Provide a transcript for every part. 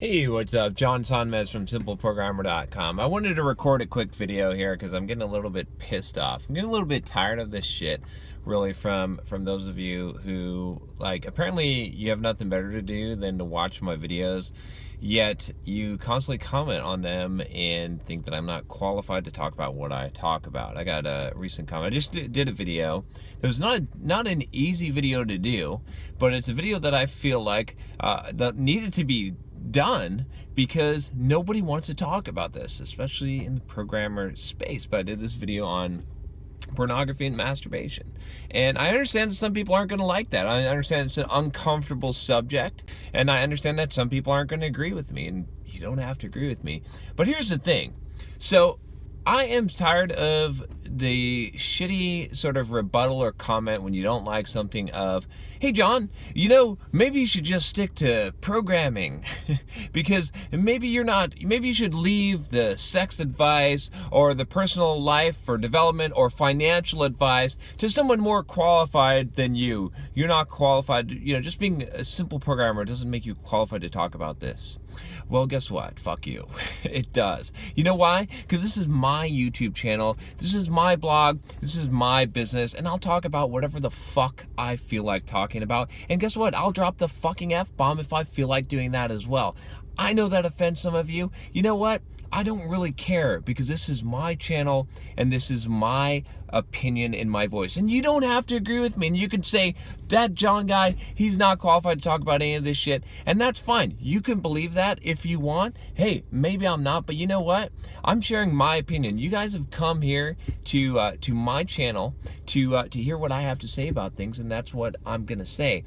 Hey, what's up? John Sonmez from SimpleProgrammer.com. I wanted to record a quick video here because I'm getting a little bit pissed off. I'm getting a little bit tired of this shit, really, from those of you who, like, apparently you have nothing better to do than to watch my videos, yet you constantly comment on them and think that I'm not qualified to talk about what I talk about. I got a recent comment. I just did a video. It was not an easy video to do, but it's a video that I feel like that needed to be done because nobody wants to talk about this, especially in the programmer space. But I did this video on pornography and masturbation, and I understand that some people aren't going to like that. I understand it's an uncomfortable subject, and I understand that some people aren't going to agree with me, and you don't have to agree with me. But here's the thing. So I am tired of the shitty sort of rebuttal or comment when you don't like something of, hey John, maybe you should just stick to programming because maybe you should leave the sex advice or the personal life or development or financial advice to someone more qualified than you. You're not qualified. Just being a simple programmer doesn't make you qualified to talk about this. Well, guess what? Fuck you. It does. You know why? Because this is my YouTube channel. This is my blog. This is my business. And I'll talk about whatever the fuck I feel like talking about. And guess what? I'll drop the fucking F-bomb if I feel like doing that as well. I know that offends some of you. You know what? I don't really care because this is my channel and this is my opinion in my voice. And you don't have to agree with me. And you can say, that John guy, he's not qualified to talk about any of this shit. And that's fine. You can believe that if you want. Hey, maybe I'm not, but you know what? I'm sharing my opinion. You guys have come here to my channel to hear what I have to say about things, and that's what I'm going to say.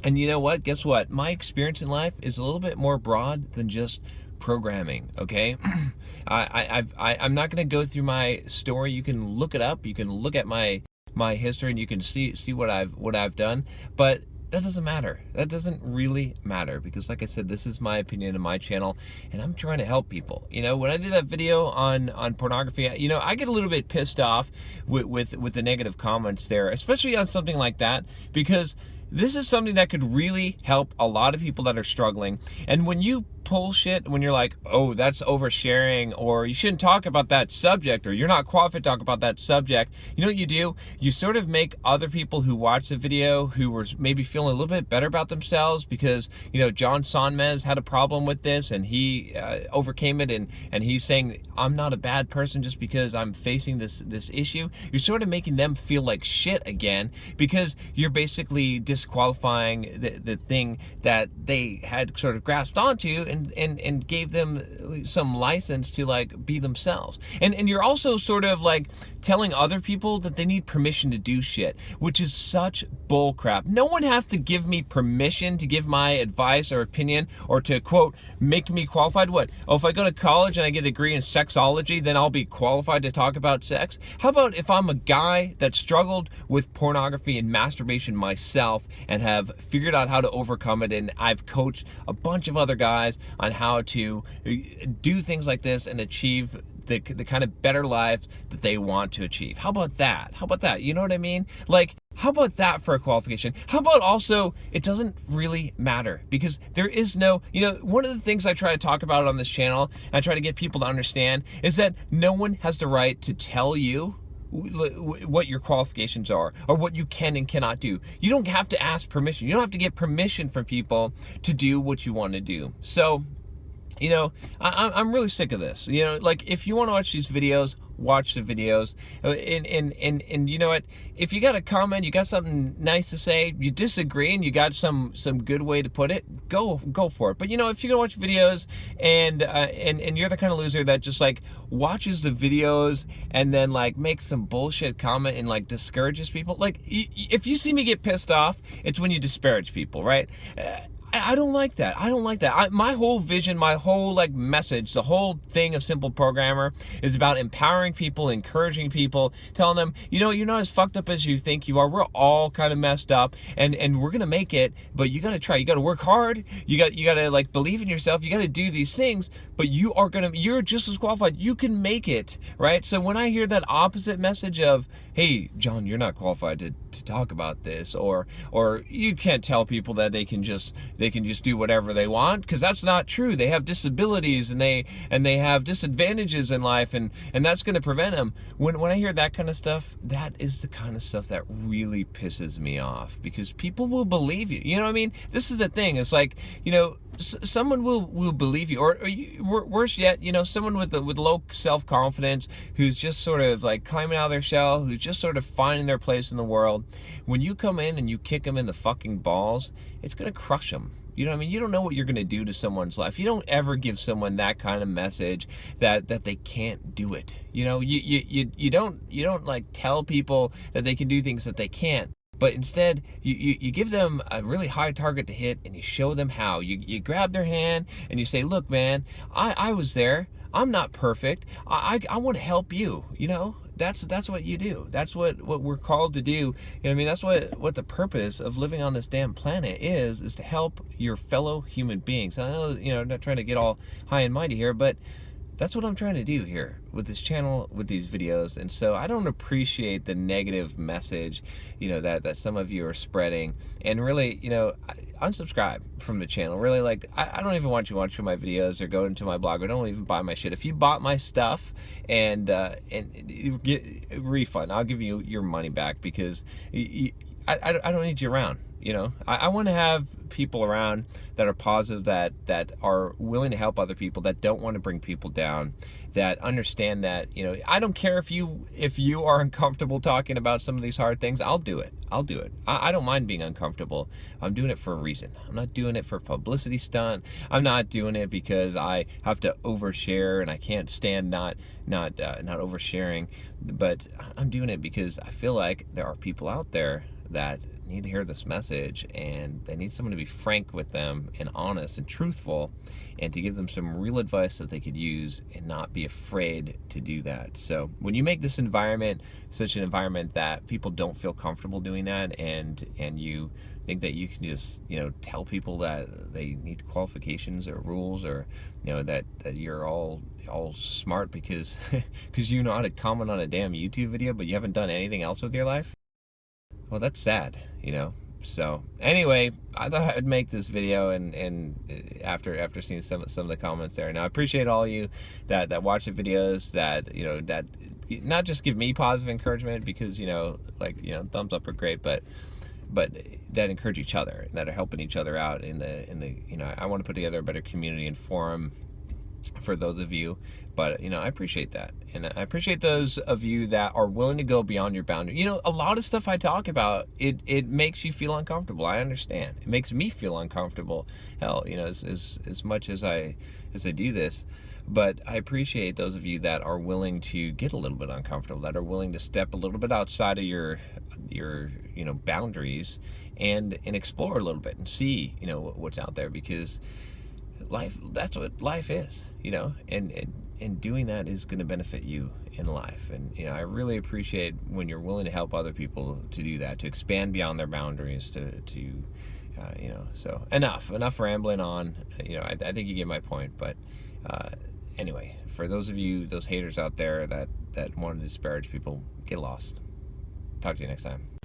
And you know what? Guess what? My experience in life is a little bit more broad than just programming, okay? I'm not going to go through my story. You can look it up. You can look at my history, and you can see what I've done. But that doesn't matter. That doesn't really matter because, like I said, this is my opinion and my channel, and I'm trying to help people. When I did that video on pornography, I get a little bit pissed off with the negative comments there, especially on something like that, because this is something that could really help a lot of people that are struggling. And when you pull shit, when you're like, oh, that's oversharing, or you shouldn't talk about that subject, or you're not qualified to talk about that subject, you know what you do? You sort of make other people who watch the video, who were maybe feeling a little bit better about themselves because, John Sonmez had a problem with this and he overcame it, and he's saying, I'm not a bad person just because I'm facing this issue. You're sort of making them feel like shit again because you're basically disqualifying the thing that they had sort of grasped onto and gave them some license to like be themselves. And you're also sort of like telling other people that they need permission to do shit, which is such bull crap. No one has to give me permission to give my advice or opinion or to, quote, make me qualified. What? Oh, if I go to college and I get a degree in sexology, then I'll be qualified to talk about sex? How about if I'm a guy that struggled with pornography and masturbation myself and have figured out how to overcome it, and I've coached a bunch of other guys on how to do things like this and achieve the kind of better life that they want to achieve? How about that? How about that? You know what I mean? Like, how about that for a qualification? How about also, it doesn't really matter because there is no, one of the things I try to talk about on this channel, and I try to get people to understand, is that no one has the right to tell you what your qualifications are or what you can and cannot do. You don't have to ask permission. You don't have to get permission from people to do what you want to do. So, I'm really sick of this. Like, if you want to watch these videos, watch the videos. And you know what? If you got a comment, you got something nice to say, you disagree, and you got some good way to put it, go for it. But if you're gonna watch videos and you're the kind of loser that just like watches the videos and then like makes some bullshit comment and like discourages people, like if you see me get pissed off, it's when you disparage people, right? I don't like that. I don't like that. My whole vision, my whole like message, the whole thing of Simple Programmer is about empowering people, encouraging people, telling them, you're not as fucked up as you think you are. We're all kind of messed up, and we're gonna make it. But you gotta try. You gotta work hard. You gotta like believe in yourself. You gotta do these things. But you're just as qualified. You can make it, right? So when I hear that opposite message of, hey, John, you're not qualified to talk about this, or you can't tell people that they can just do whatever they want, because that's not true. They have disabilities, and they have disadvantages in life, and that's going to prevent them. When I hear that kind of stuff, that is the kind of stuff that really pisses me off, because people will believe you. You know what I mean? This is the thing. It's like, you know, someone will believe you, or worse yet, you know, someone with low self-confidence, who's just sort of like climbing out of their shell, who's just sort of finding their place in the world. When you come in and you kick them in the fucking balls, it's gonna crush them. You know what I mean? You don't know what you're gonna do to someone's life. You don't ever give someone that kind of message that they can't do it. You know, you don't like tell people that they can do things that they can't. But instead, you give them a really high target to hit, and you show them how. You grab their hand and you say, look, man, I was there. I'm not perfect. I want to help you. You know, that's what you do. That's what we're called to do. You know what I mean? That's what the purpose of living on this damn planet is to help your fellow human beings. And I know, you know, I'm not trying to get all high and mighty here, but that's what I'm trying to do here with this channel, with these videos. And so I don't appreciate the negative message, you know, that some of you are spreading. And really, you know, unsubscribe from the channel. Really, like, I don't even want you watching my videos or go into my blog, or don't even buy my shit. If you bought my stuff and get a refund, I'll give you your money back, because I don't need you around. You know, I want to have people around that are positive, that are willing to help other people, that don't want to bring people down, that understand that, you know, I don't care if you are uncomfortable talking about some of these hard things. I'll do it. I don't mind being uncomfortable. I'm doing it for a reason. I'm not doing it for a publicity stunt. I'm not doing it because I have to overshare and I can't stand not oversharing. But I'm doing it because I feel like there are people out there that need to hear this message, and they need someone to be frank with them and honest and truthful, and to give them some real advice that they could use and not be afraid to do that. So when you make this environment such an environment that people don't feel comfortable doing that, and you think that you can just, you know, tell people that they need qualifications or rules, or, you know, that you're all smart because you know how to comment on a damn YouTube video, but you haven't done anything else with your life, well, that's sad, you know. So anyway, I thought I'd make this video, and after seeing some of the comments there. Now, I appreciate all you that watch the videos, that, you know, that not just give me positive encouragement, because, you know, like, you know, thumbs up are great, but that encourage each other, and that are helping each other out in the you know, I want to put together a better community and forum for those of you. But, you know, I appreciate that, and I appreciate those of you that are willing to go beyond your boundary. You know, a lot of stuff I talk about, it makes you feel uncomfortable. I understand. It makes me feel uncomfortable. Hell, you know, as much as I do this. But I appreciate those of you that are willing to get a little bit uncomfortable, that are willing to step a little bit outside of your you know, boundaries, and explore a little bit and see, you know, what's out there, because life, that's what life is, you know, and doing that is going to benefit you in life. And, you know, I really appreciate when you're willing to help other people to do that, to expand beyond their boundaries, to you know. So enough rambling on. You know, I think you get my point. But anyway, for those of you, those haters out there that want to disparage people, get lost. Talk to you next time.